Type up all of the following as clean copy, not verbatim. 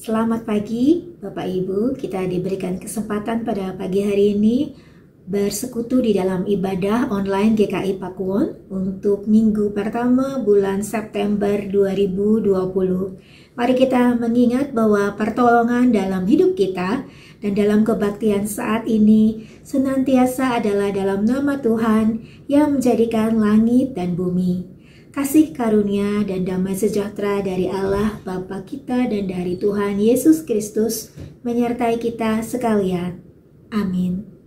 Selamat pagi Bapak Ibu, kita diberikan kesempatan pada pagi hari ini bersekutu di dalam ibadah online GKI Pakuwon untuk minggu pertama bulan September 2020. Mari kita mengingat bahwa pertolongan dalam hidup kita dan dalam kebaktian saat ini senantiasa adalah dalam nama Tuhan yang menjadikan langit dan bumi. Kasih karunia dan damai sejahtera dari Allah Bapa kita dan dari Tuhan Yesus Kristus menyertai kita sekalian. Amin.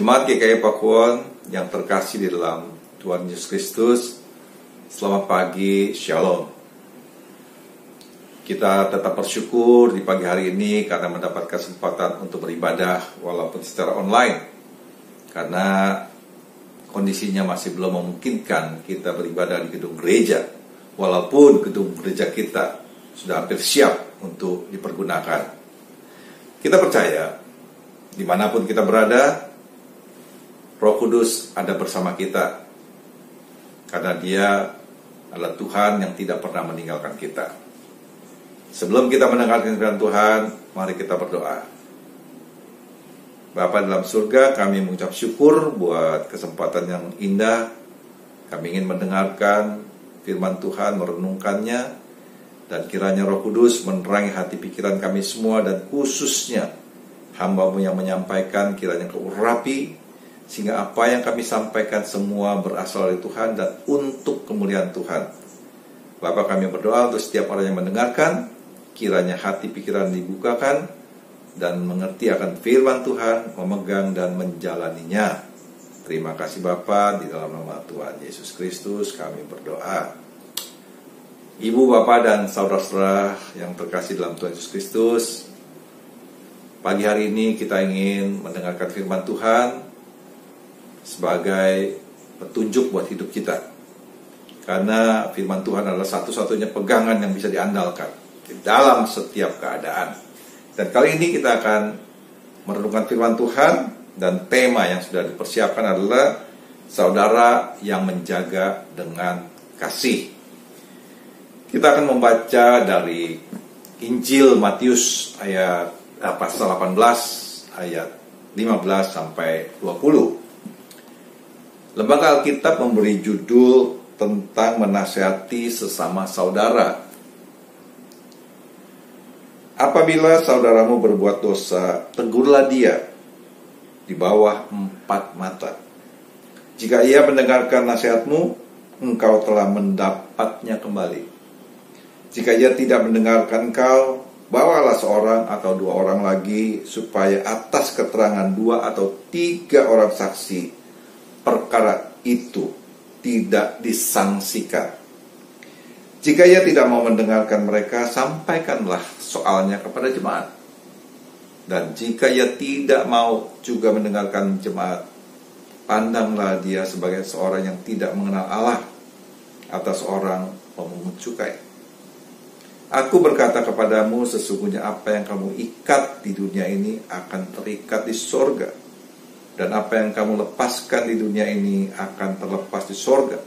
Jemaat GKI Pakuwon yang terkasih di dalam Tuhan Yesus Kristus, selamat pagi, Shalom. Kita tetap bersyukur di pagi hari ini karena mendapat kesempatan untuk beribadah walaupun secara online. Karena kondisinya masih belum memungkinkan kita beribadah di gedung gereja, walaupun gedung gereja kita sudah hampir siap untuk dipergunakan. Kita percaya, dimanapun kita berada, Roh Kudus ada bersama kita, karena Dia adalah Tuhan yang tidak pernah meninggalkan kita. Sebelum kita mendengarkan firman Tuhan, mari kita berdoa. Bapa dalam surga, kami mengucap syukur buat kesempatan yang indah. Kami ingin mendengarkan firman Tuhan, merenungkannya, dan kiranya Roh Kudus menerangi hati pikiran kami semua, dan khususnya hamba-Mu yang menyampaikan, kiranya Kau urapi, sehingga apa yang kami sampaikan semua berasal dari Tuhan dan untuk kemuliaan Tuhan. Bapa, kami berdoa untuk setiap orang yang mendengarkan, kiranya hati pikiran dibukakan dan mengerti akan firman Tuhan, memegang dan menjalaninya. Terima kasih Bapa, di dalam nama Tuhan Yesus Kristus kami berdoa. Ibu, Bapak, dan saudara-saudara yang terkasih dalam Tuhan Yesus Kristus, pagi hari ini kita ingin mendengarkan firman Tuhan sebagai petunjuk buat hidup kita. Karena firman Tuhan adalah satu-satunya pegangan yang bisa diandalkan di dalam setiap keadaan. Dan kali ini kita akan merenungkan firman Tuhan, dan tema yang sudah dipersiapkan adalah saudara yang menjaga dengan kasih. Kita akan membaca dari Injil Matius pasal 18 ayat 15 sampai 20. Lembaga Alkitab memberi judul tentang menasihati sesama saudara. Apabila saudaramu berbuat dosa, tegurlah dia di bawah 4 mata. Jika ia mendengarkan nasihatmu, engkau telah mendapatnya kembali. Jika ia tidak mendengarkan engkau, bawalah seorang atau 2 orang lagi, supaya atas keterangan 2 atau 3 orang saksi, perkara itu tidak disangsikan. Jika ia tidak mau mendengarkan mereka, sampaikanlah soalnya kepada jemaat. Dan jika ia tidak mau juga mendengarkan jemaat, pandanglah dia sebagai seorang yang tidak mengenal Allah atau seorang pemungut cukai. Aku berkata kepadamu, sesungguhnya apa yang kamu ikat di dunia ini akan terikat di sorga, dan apa yang kamu lepaskan di dunia ini akan terlepas di sorga.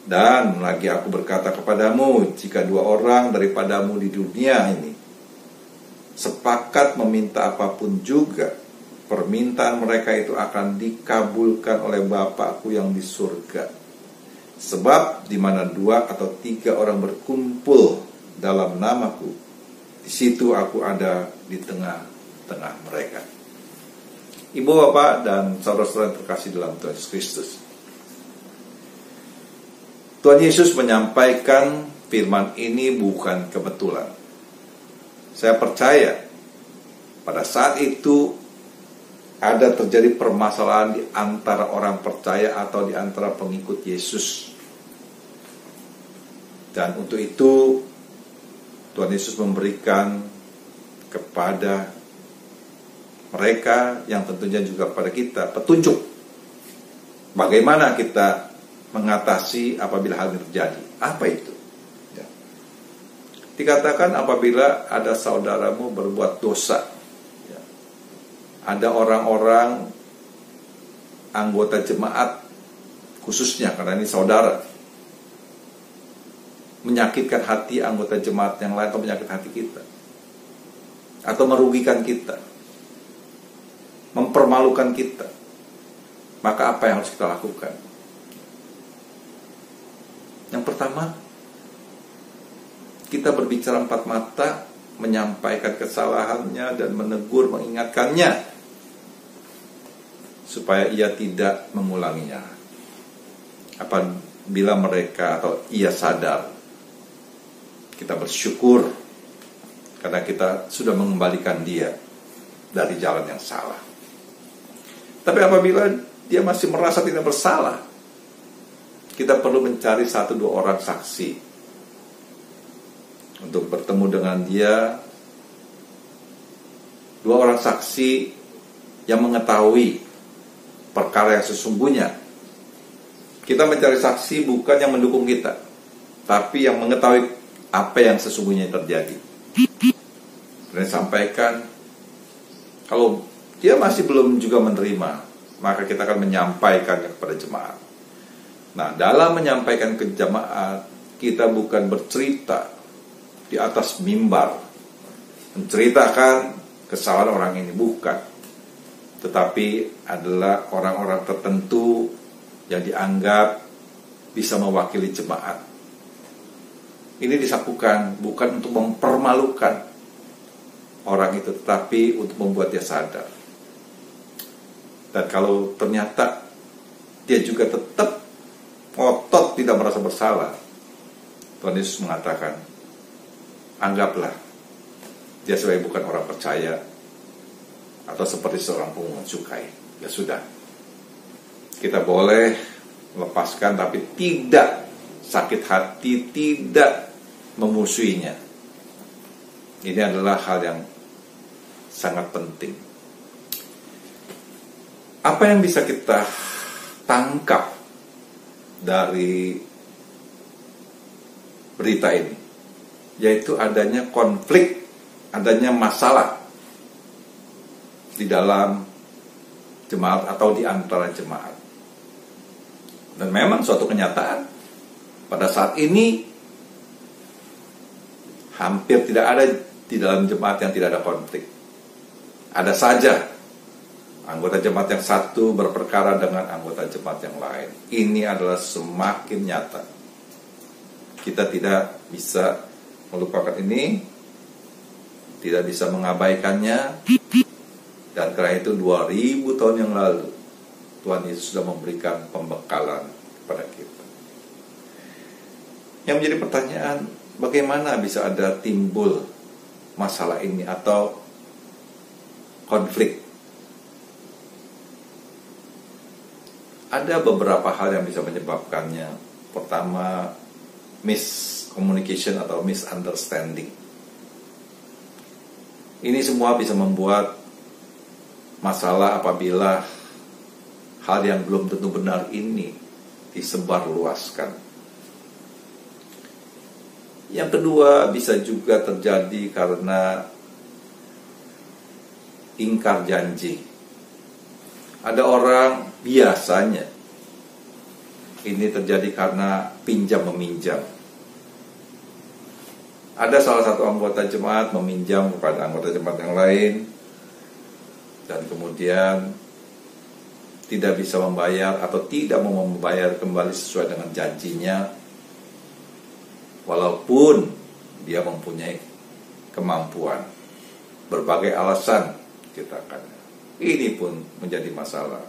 Dan lagi aku berkata kepadamu, jika 2 orang daripadamu di dunia ini sepakat meminta apapun juga, permintaan mereka itu akan dikabulkan oleh Bapa-Ku yang di surga. Sebab di mana 2 atau 3 orang berkumpul dalam nama-Ku, di situ Aku ada di tengah-tengah mereka. Ibu, Bapak, dan saudara-saudara yang terkasih dalam Tuhan Yesus Kristus, Tuhan Yesus menyampaikan firman ini bukan kebetulan. Saya percaya pada saat itu ada terjadi permasalahan di antara orang percaya atau di antara pengikut Yesus. Dan untuk itu Tuhan Yesus memberikan kepada mereka, yang tentunya juga pada kita, petunjuk bagaimana kita mengatasi apabila hal ini terjadi. Apa itu? Ya. Dikatakan apabila ada saudaramu berbuat dosa, ya, ada orang-orang anggota jemaat khususnya, karena ini saudara, menyakitkan hati anggota jemaat yang lain, atau menyakitkan hati kita, atau merugikan kita, mempermalukan kita, maka apa yang harus kita lakukan? Yang pertama, kita berbicara 4 mata, menyampaikan kesalahannya dan menegur, mengingatkannya supaya ia tidak mengulanginya. Apabila mereka atau ia sadar, kita bersyukur karena kita sudah mengembalikan dia dari jalan yang salah. Tapi apabila dia masih merasa tidak bersalah, kita perlu mencari 1-2 orang saksi untuk bertemu dengan dia. 2 orang saksi yang mengetahui perkara yang sesungguhnya, Kita mencari saksi bukan yang mendukung kita, tapi yang mengetahui apa yang sesungguhnya terjadi. Dan sampaikan, kalau dia masih belum juga menerima, maka kita akan menyampaikannya kepada jemaat. Nah, dalam menyampaikan ke jemaat, kita bukan bercerita di atas mimbar, menceritakan kesalahan orang ini, bukan. Tetapi adalah orang-orang tertentu yang dianggap bisa mewakili jemaat. Ini disakukan bukan untuk mempermalukan orang itu, tetapi untuk membuat dia sadar. Dan kalau ternyata dia juga tetap ngotot tidak merasa bersalah, Tuhan Yesus mengatakan, anggaplah dia sebagai bukan orang percaya atau seperti seorang pungut cukai. Ya sudah, kita boleh melepaskan, tapi tidak sakit hati, tidak memusuhinya. Ini adalah hal yang sangat penting. Apa yang bisa kita tangkap dari berita ini? Yaitu adanya konflik, adanya masalah di dalam jemaat atau di antara jemaat. Dan memang suatu kenyataan, pada saat ini hampir tidak ada di dalam jemaat yang tidak ada konflik. Ada saja anggota jemaat yang satu berperkara dengan anggota jemaat yang lain. Ini adalah semakin nyata. Kita tidak bisa melupakan ini, tidak bisa mengabaikannya. Dan karena itu 2000 tahun yang lalu Tuhan Yesus sudah memberikan pembekalan kepada kita. Yang menjadi pertanyaan, bagaimana bisa ada timbul masalah ini atau konflik? Ada beberapa hal yang bisa menyebabkannya. Pertama, miscommunication atau misunderstanding. Ini semua bisa membuat masalah apabila hal yang belum tentu benar ini disebarluaskan. Yang kedua, bisa juga terjadi karena ingkar janji. Ada orang, biasanya ini terjadi karena pinjam meminjam. Ada salah satu anggota jemaat meminjam kepada anggota jemaat yang lain, dan kemudian tidak bisa membayar atau tidak mau membayar kembali sesuai dengan janjinya, walaupun dia mempunyai kemampuan. Berbagai alasan kita akan. Ini pun menjadi masalah.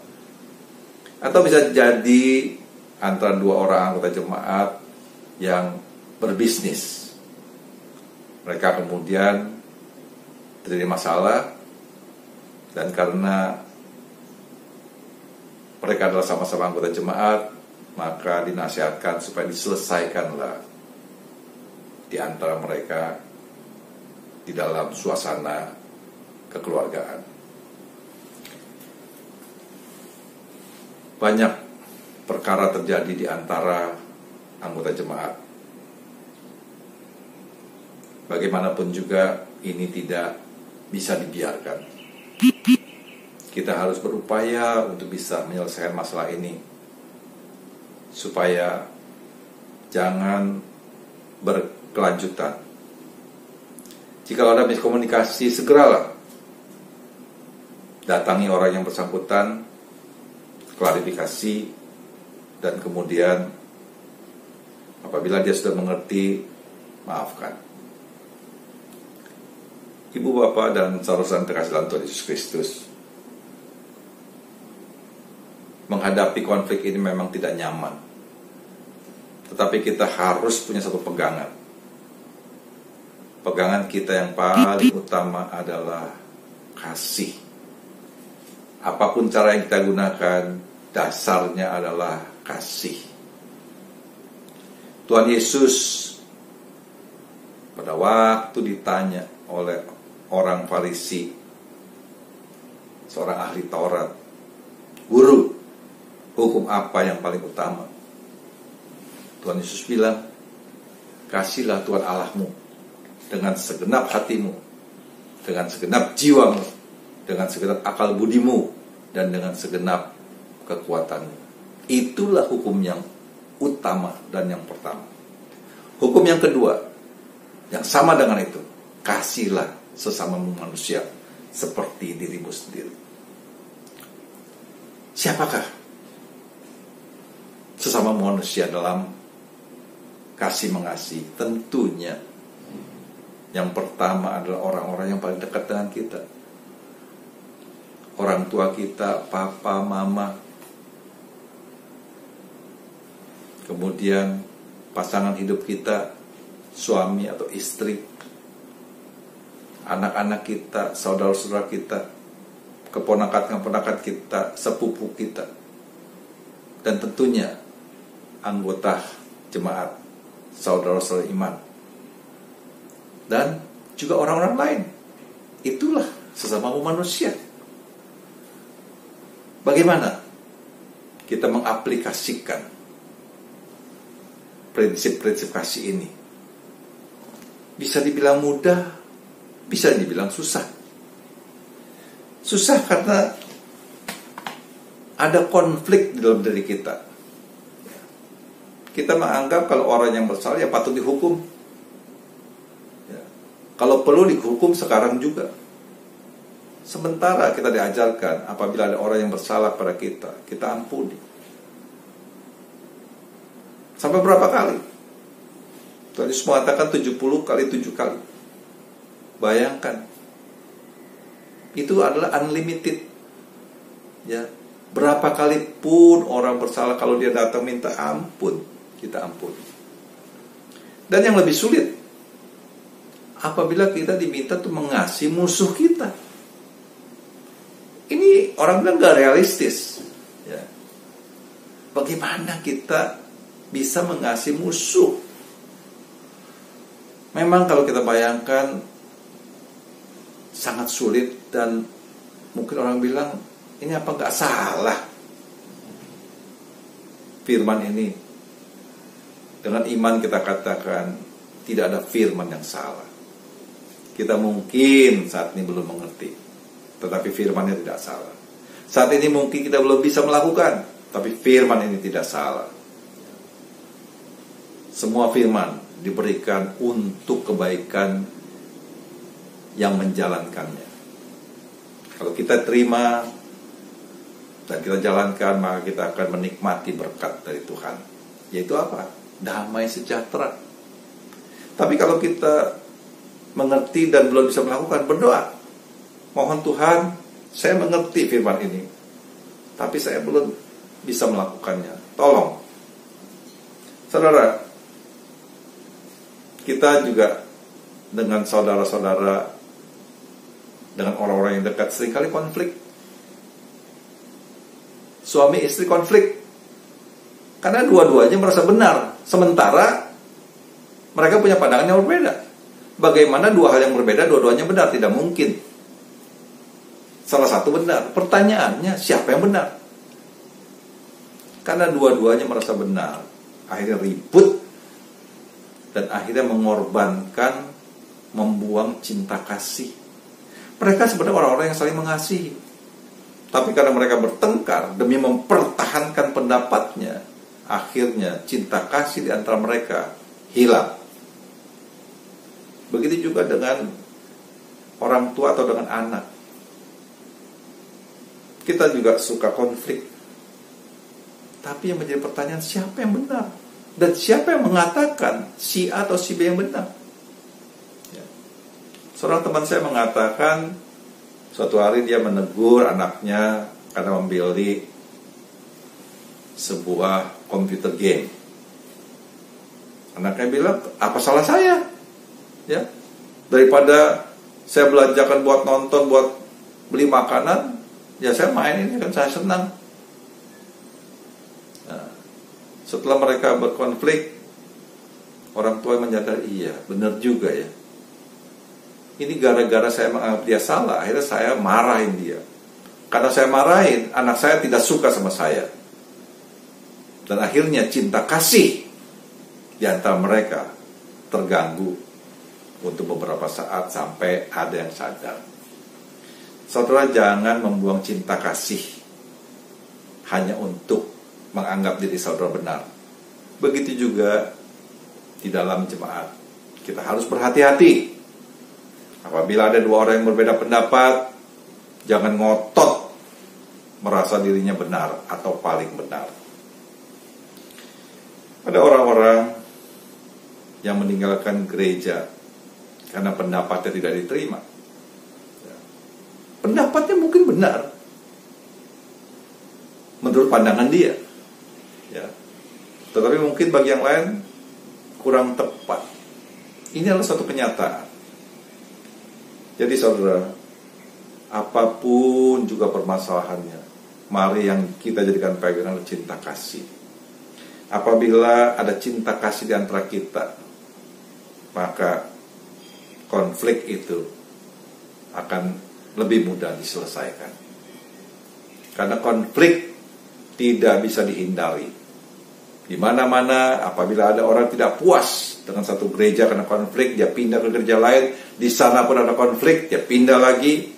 Atau bisa jadi antara dua orang anggota jemaat yang berbisnis. Mereka kemudian terjadi masalah, dan karena mereka adalah sama-sama anggota jemaat, maka dinasihatkan supaya diselesaikanlah di antara mereka di dalam suasana kekeluargaan. Banyak perkara terjadi di antara anggota jemaat. Bagaimanapun juga ini tidak bisa dibiarkan. Kita harus berupaya untuk bisa menyelesaikan masalah ini, supaya jangan berkelanjutan. Jika ada miskomunikasi, segeralah datangi orang yang bersangkutan, klarifikasi, dan kemudian apabila dia sudah mengerti, maafkan. Ibu, Bapak, dan saudara-saudara terkasih dalam Tuhan Yesus Kristus, menghadapi konflik ini memang tidak nyaman, tetapi kita harus punya satu pegangan. Pegangan kita yang paling utama adalah kasih. Apapun cara yang kita gunakan, dasarnya adalah kasih. Tuhan Yesus pada waktu ditanya oleh orang Farisi, seorang ahli Taurat, "Guru, hukum apa yang paling utama?" Tuhan Yesus bilang, kasihlah Tuhan Allahmu dengan segenap hatimu, dengan segenap jiwamu, dengan segenap akal budimu, dan dengan segenap kekuatanmu. Itulah hukum yang utama dan yang pertama. Hukum yang kedua, yang sama dengan itu, kasihlah sesamamu manusia seperti dirimu sendiri. Siapakah sesama manusia dalam kasih mengasihi? Tentunya yang pertama adalah orang-orang yang paling dekat dengan kita. Orang tua kita, papa, mama. Kemudian pasangan hidup kita, suami atau istri. Anak-anak kita, saudara-saudara kita, keponakan-keponakan kita, sepupu kita. Dan tentunya anggota jemaat, saudara-saudara iman. Dan juga orang-orang lain. Itulah sesama manusia. Bagaimana kita mengaplikasikan prinsip-prinsip kasih ini? Bisa dibilang mudah, bisa dibilang susah. Susah karena ada konflik di dalam diri kita. Kita menganggap kalau orang yang bersalah ya patut dihukum. Ya. Kalau perlu dihukum sekarang juga. Sementara kita diajarkan apabila ada orang yang bersalah pada kita, kita ampuni. Sampai berapa kali? Tuhan Yesus mengatakan 70 kali 7 kali. Bayangkan. Itu adalah unlimited. Ya. Berapa kali pun orang bersalah, kalau dia datang minta ampun, kita ampuni. Dan yang lebih sulit, apabila kita diminta untuk mengasihi musuh kita. Ini orang bilang gak realistis. Ya. Bagaimana kita bisa mengasihi musuh? Memang kalau kita bayangkan sangat sulit, dan mungkin orang bilang, ini apa gak salah firman ini? Dengan iman kita katakan tidak ada firman yang salah. Kita mungkin saat ini belum mengerti, tetapi firman-Nya tidak salah. Saat ini mungkin kita belum bisa melakukan, tapi firman ini tidak salah. Semua firman diberikan untuk kebaikan yang menjalankannya. Kalau kita terima dan kita jalankan, maka kita akan menikmati berkat dari Tuhan. Yaitu apa? Damai sejahtera. Tapi kalau kita mengerti dan belum bisa melakukan, berdoa. Mohon Tuhan, saya mengerti firman ini, tapi saya belum bisa melakukannya. Tolong. Saudara, kita juga dengan saudara-saudara, dengan orang-orang yang dekat, seringkali konflik. Suami istri konflik karena dua-duanya merasa benar, sementara mereka punya pandangan yang berbeda. Bagaimana dua hal yang berbeda dua-duanya benar? Tidak mungkin. Salah satu benar. Pertanyaannya, siapa yang benar? Karena dua-duanya merasa benar, akhirnya ribut, dan akhirnya mengorbankan, membuang cinta kasih. Mereka sebenarnya orang-orang yang saling mengasihi, tapi karena mereka bertengkar demi mempertahankan pendapatnya, akhirnya cinta kasih di antara mereka hilang. Begitu juga dengan orang tua atau dengan anak. Kita juga suka konflik. Tapi yang menjadi pertanyaan, siapa yang benar? Dan siapa yang mengatakan si A atau si B yang benar? Ya. Seorang teman saya mengatakan, suatu hari dia menegur anaknya karena membeli sebuah computer game. Anaknya bilang, apa salah saya? Ya, daripada saya belanjakan buat nonton, buat beli makanan, ya saya main ini kan saya senang. Nah, setelah mereka berkonflik, orang tua menyadari, iya benar juga ya. Ini gara-gara saya menganggap dia salah, akhirnya saya marahin dia. Karena saya marahin, anak saya tidak suka sama saya. Dan akhirnya cinta kasih di antara mereka terganggu untuk beberapa saat sampai ada yang sadar. Saudara, jangan membuang cinta kasih hanya untuk menganggap diri saudara benar. Begitu juga di dalam jemaat. Kita harus berhati-hati. Apabila ada dua orang yang berbeda pendapat, jangan ngotot merasa dirinya benar atau paling benar. Ada orang-orang yang meninggalkan gereja karena pendapatnya tidak diterima. Pendapatnya mungkin benar menurut pandangan dia, ya. Tetapi mungkin bagi yang lain kurang tepat. Ini adalah satu kenyataan. Jadi saudara, apapun juga permasalahannya, mari yang kita jadikan pegangan cinta kasih. Apabila ada cinta kasih di antara kita, maka konflik itu akan lebih mudah diselesaikan. Karena konflik tidak bisa dihindari. Di mana-mana apabila ada orang tidak puas dengan satu gereja karena konflik, dia pindah ke gereja lain. Di sana pun ada konflik, dia pindah lagi.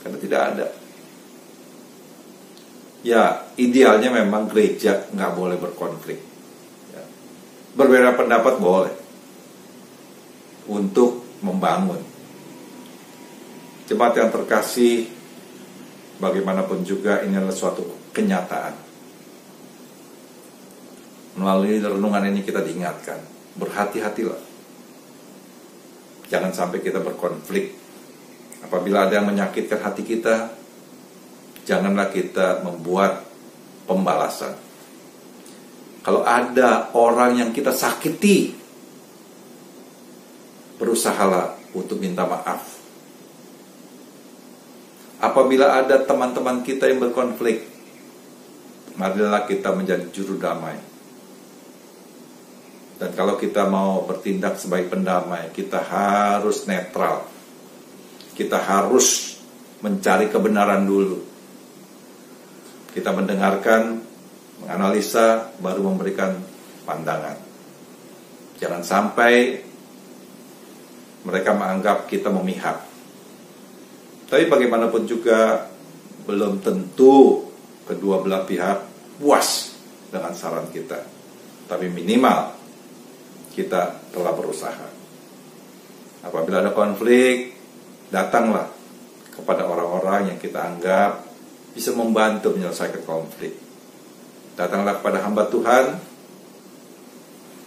Karena tidak ada. Ya, idealnya memang gereja nggak boleh berkonflik. Ya. Berbeda pendapat boleh. Untuk membangun. Jemaat yang terkasih, bagaimanapun juga ini adalah suatu kenyataan. Melalui renungan ini kita diingatkan, berhati-hatilah. Jangan sampai kita berkonflik. Apabila ada yang menyakitkan hati kita, janganlah kita membuat pembalasan. Kalau ada orang yang kita sakiti, berusahalah untuk minta maaf. Apabila ada teman-teman kita yang berkonflik, marilah kita menjadi juru damai. Dan kalau kita mau bertindak sebagai pendamai, kita harus netral. Kita harus mencari kebenaran dulu. Kita mendengarkan, menganalisa, baru memberikan pandangan. Jangan sampai mereka menganggap kita memihak. Tapi bagaimanapun juga belum tentu kedua belah pihak puas dengan saran kita. Tapi minimal kita telah berusaha. Apabila ada konflik, datanglah kepada orang-orang yang kita anggap bisa membantu menyelesaikan konflik. Datanglah kepada hamba Tuhan.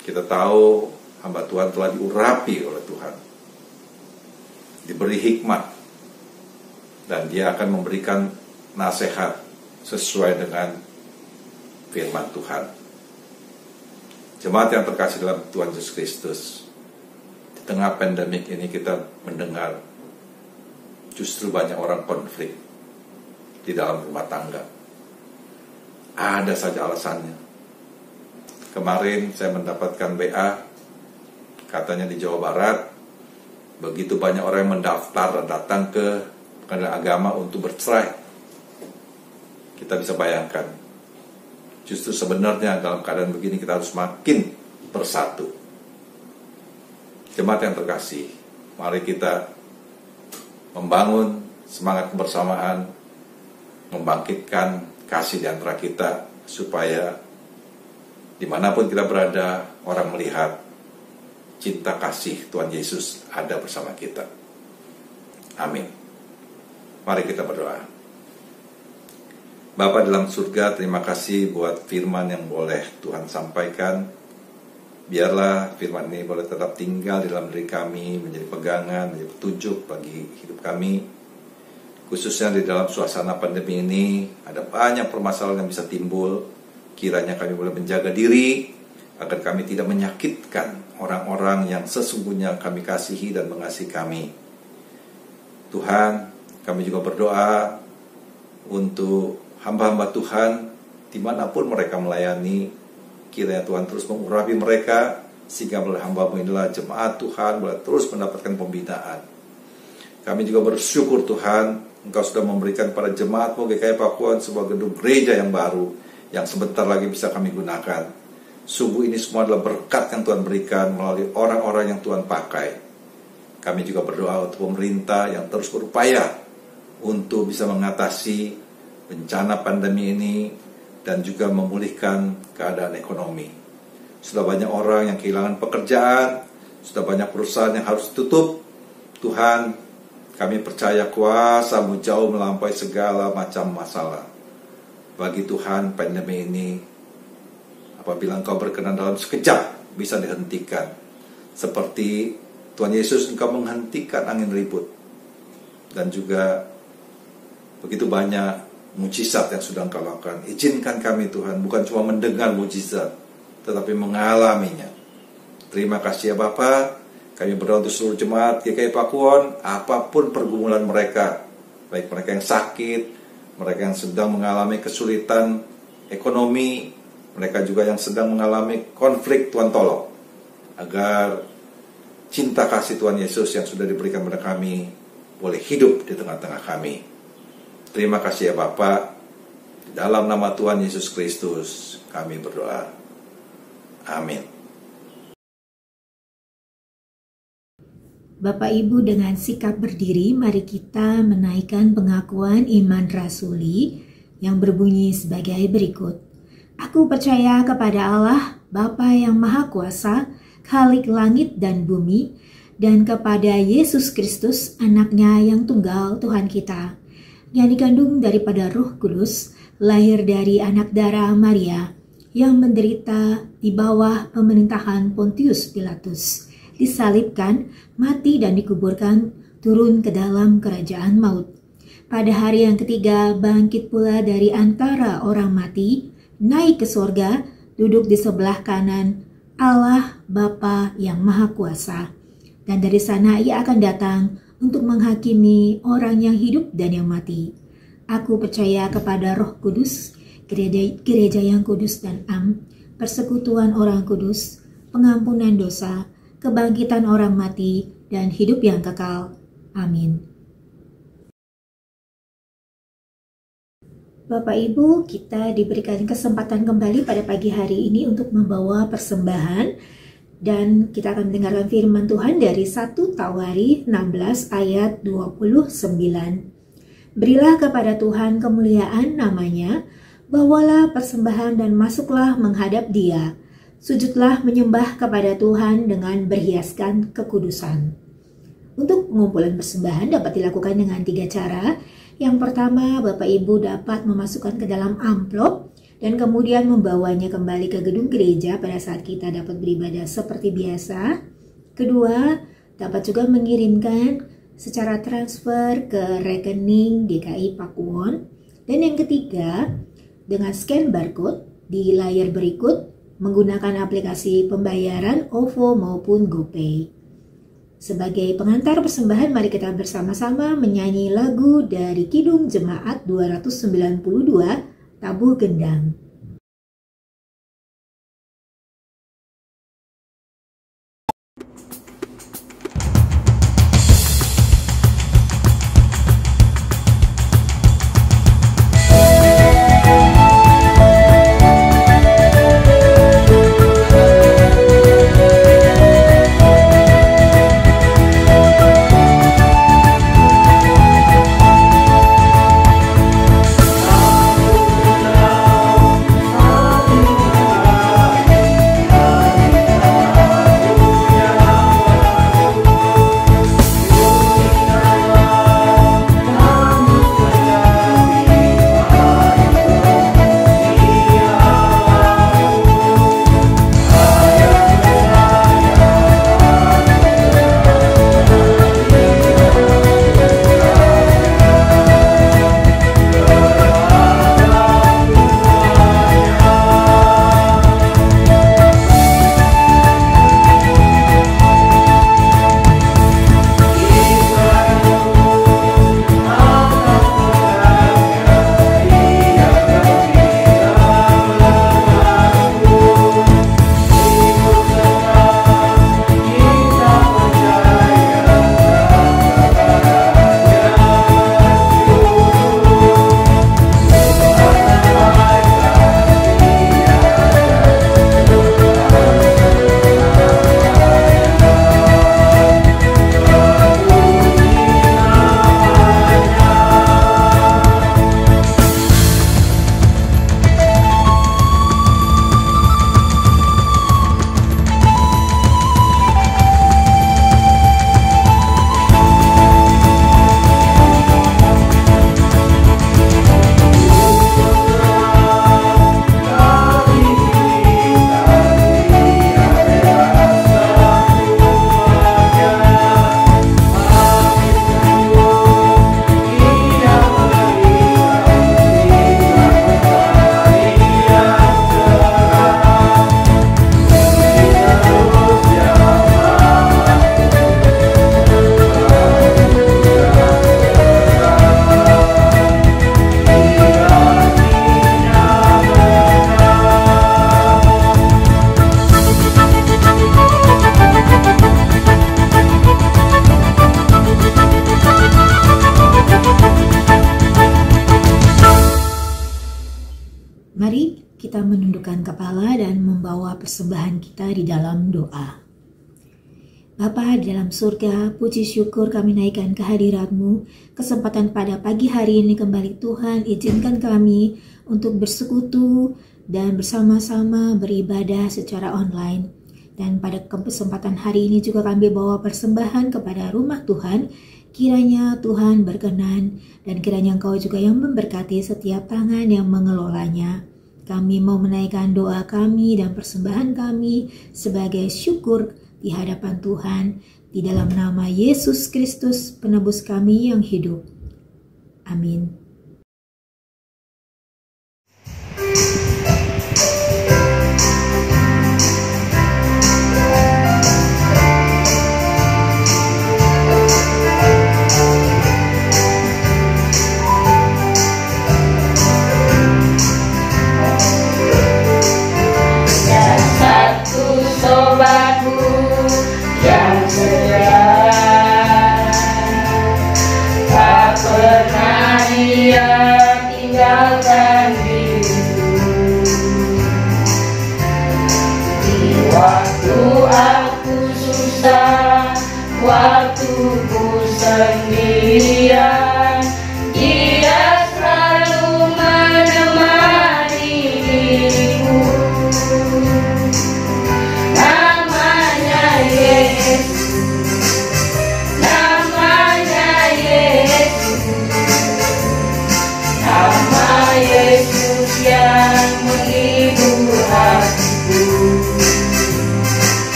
Kita tahu hamba Tuhan telah diurapi oleh Tuhan, diberi hikmat, dan dia akan memberikan nasihat sesuai dengan firman Tuhan. Jemaat yang terkasih dalam Tuhan Yesus Kristus, di tengah pandemik ini kita mendengar justru banyak orang konflik di dalam rumah tangga. Ada saja alasannya. Kemarin saya mendapatkan WA, katanya di Jawa Barat begitu banyak orang yang mendaftar dan datang ke pengadilan agama untuk bercerai. Kita bisa bayangkan, justru sebenarnya dalam keadaan begini kita harus makin bersatu. Jemaat yang terkasih, mari kita membangun semangat kebersamaan, membangkitkan kasih di antara kita, supaya dimanapun kita berada, orang melihat cinta kasih Tuhan Yesus ada bersama kita. Amin. Mari kita berdoa. Bapa dalam surga, terima kasih buat firman yang boleh Tuhan sampaikan. Biarlah firman ini boleh tetap tinggal di dalam diri kami, menjadi pegangan, menjadi petunjuk bagi hidup kami. Khususnya di dalam suasana pandemi ini, ada banyak permasalahan yang bisa timbul. Kiranya kami boleh menjaga diri, agar kami tidak menyakitkan orang-orang yang sesungguhnya kami kasihi dan mengasihi kami. Tuhan, kami juga berdoa untuk hamba-hamba Tuhan, dimanapun mereka melayani, kiranya Tuhan terus mengurapi mereka, sehingga melalui hamba-Mu inilah jemaat Tuhan boleh terus mendapatkan pembinaan. Kami juga bersyukur Tuhan, Engkau sudah memberikan pada jemaat-Mu GKI Pakuan sebuah gedung gereja yang baru, yang sebentar lagi bisa kami gunakan. Sungguh ini semua adalah berkat yang Tuhan berikan melalui orang-orang yang Tuhan pakai. Kami juga berdoa untuk pemerintah yang terus berupaya untuk bisa mengatasi bencana pandemi ini dan juga memulihkan keadaan ekonomi. Sudah banyak orang yang kehilangan pekerjaan, sudah banyak perusahaan yang harus tutup. Tuhan, kami percaya kuasa-Mu jauh melampaui segala macam masalah. Bagi Tuhan, pandemi ini apabila Engkau berkenan dalam sekejap bisa dihentikan. Seperti Tuhan Yesus, Engkau menghentikan angin ribut. Dan juga begitu banyak mujizat yang sudah Engkau lakukan. Izinkan kami Tuhan, bukan cuma mendengar mujizat, tetapi mengalaminya. Terima kasih ya Bapa. Kami berdoa untuk seluruh jemaat GKI Pakuwon, apapun pergumulan mereka, baik mereka yang sakit, mereka yang sedang mengalami kesulitan ekonomi, mereka juga yang sedang mengalami konflik, Tuhan tolong. Agar cinta kasih Tuhan Yesus yang sudah diberikan kepada kami boleh hidup di tengah-tengah kami. Terima kasih ya Bapa. Dalam nama Tuhan Yesus Kristus kami berdoa. Amin. Bapak Ibu, dengan sikap berdiri, mari kita menaikkan pengakuan iman rasuli yang berbunyi sebagai berikut. Aku percaya kepada Allah, Bapa yang Maha Kuasa, Khalik langit dan bumi, dan kepada Yesus Kristus, anaknya yang tunggal Tuhan kita, yang dikandung daripada Roh Kudus, lahir dari anak darah Maria, yang menderita di bawah pemerintahan Pontius Pilatus, disalibkan, mati dan dikuburkan, turun ke dalam kerajaan maut. Pada hari yang ketiga bangkit pula dari antara orang mati, naik ke sorga, duduk di sebelah kanan Allah Bapa yang Maha Kuasa. Dan dari sana ia akan datang untuk menghakimi orang yang hidup dan yang mati. Aku percaya kepada Roh Kudus, gereja yang kudus dan am, persekutuan orang kudus, pengampunan dosa, kebangkitan orang mati, dan hidup yang kekal. Amin. Bapak Ibu, kita diberikan kesempatan kembali pada pagi hari ini untuk membawa persembahan, dan kita akan mendengarkan firman Tuhan dari 1 Tawari 16 ayat 29. Berilah kepada Tuhan kemuliaan namanya, bawalah persembahan dan masuklah menghadap Dia. Sujudlah menyembah kepada Tuhan dengan berhiaskan kekudusan. Untuk pengumpulan persembahan dapat dilakukan dengan 3 cara. Yang pertama, Bapak Ibu dapat memasukkan ke dalam amplop dan kemudian membawanya kembali ke gedung gereja pada saat kita dapat beribadah seperti biasa. Kedua, dapat juga mengirimkan secara transfer ke rekening GKI Pakuwon. Dan yang ketiga, dengan scan barcode di layar berikut menggunakan aplikasi pembayaran OVO maupun GoPay. Sebagai pengantar persembahan, mari kita bersama-sama menyanyi lagu dari Kidung Jemaat 292, Tabuh Gendang. kepala dan membawa persembahan kita di dalam doa. Bapa di dalam surga, puji syukur kami naikkan kehadirat-Mu. Kesempatan pada pagi hari ini kembali Tuhan, izinkan kami untuk bersekutu dan bersama-sama beribadah secara online. Dan pada kesempatan hari ini juga kami bawa persembahan kepada rumah Tuhan. Kiranya Tuhan berkenan dan kiranya Engkau juga yang memberkati setiap tangan yang mengelolanya. Kami mau menaikkan doa kami dan persembahan kami sebagai syukur di hadapan Tuhan, di dalam nama Yesus Kristus, penebus kami yang hidup. Amin.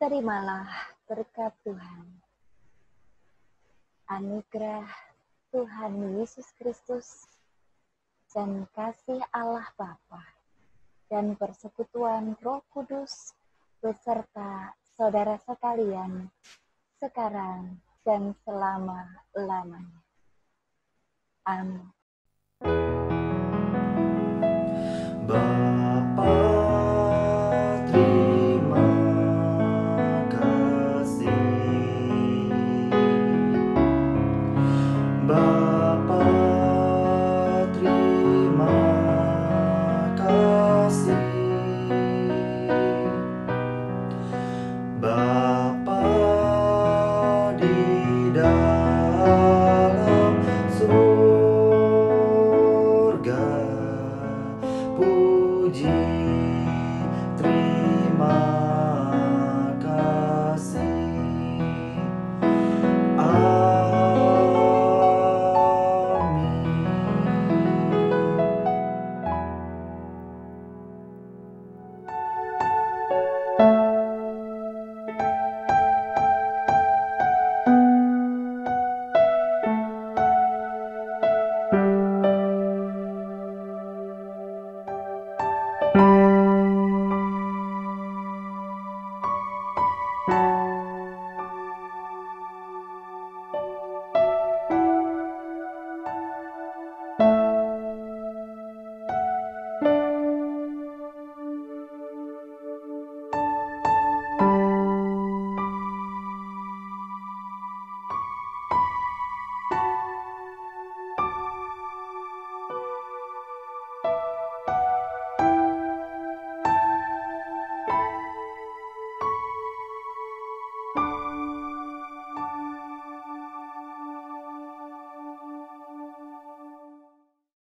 Terimalah berkat Tuhan. Anugerah Tuhan Yesus Kristus dan kasih Allah Bapa dan persekutuan Roh Kudus beserta saudara sekalian sekarang dan selama-lamanya. Amin.